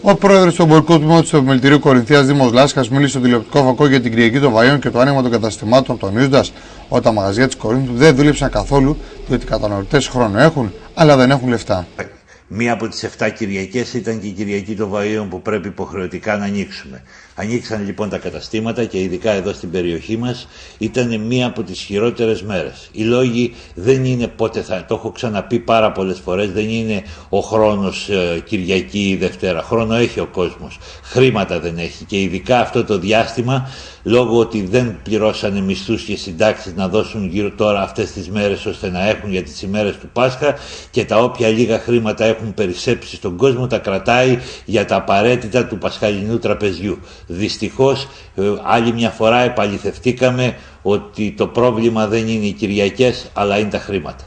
Ο πρόεδρος του εμπορικού τμήματος του Επιμελητηρίου Κορινθίας Δήμος Λάσχας μίλησε στο τηλεοπτικό φακό για την Κυριακή των Βαΐων και το άνοιγμα των καταστημάτων, τονίζοντας ότι τα μαγαζιά της Κορίνθου δεν δούλεψαν καθόλου, διότι οι καταναλωτές χρόνο έχουν, αλλά δεν έχουν λεφτά. Μία από τις 7 Κυριακές ήταν και η Κυριακή των Βαΐων που πρέπει υποχρεωτικά να ανοίξουμε. Ανοίξαν λοιπόν τα καταστήματα και ειδικά εδώ στην περιοχή μας ήταν μία από τις χειρότερες μέρες. Οι λόγοι δεν είναι πότε το έχω ξαναπεί πάρα πολλές φορές, δεν είναι ο χρόνος Κυριακή ή Δευτέρα. Χρόνο έχει ο κόσμος, χρήματα δεν έχει και ειδικά αυτό το διάστημα λόγω ότι δεν πληρώσανε μισθούς και συντάξεις να δώσουν γύρω τώρα αυτές τις μέρες ώστε να έχουν για τις ημέρες του Πάσχα και τα όποια λίγα χρήματα έχουν περισσέψει στον κόσμο τα κρατάει για τα απαραίτητα του πασχαλινού τραπεζιού. Δυστυχώς άλλη μια φορά επαληθευτήκαμε ότι το πρόβλημα δεν είναι οι Κυριακές αλλά είναι τα χρήματα.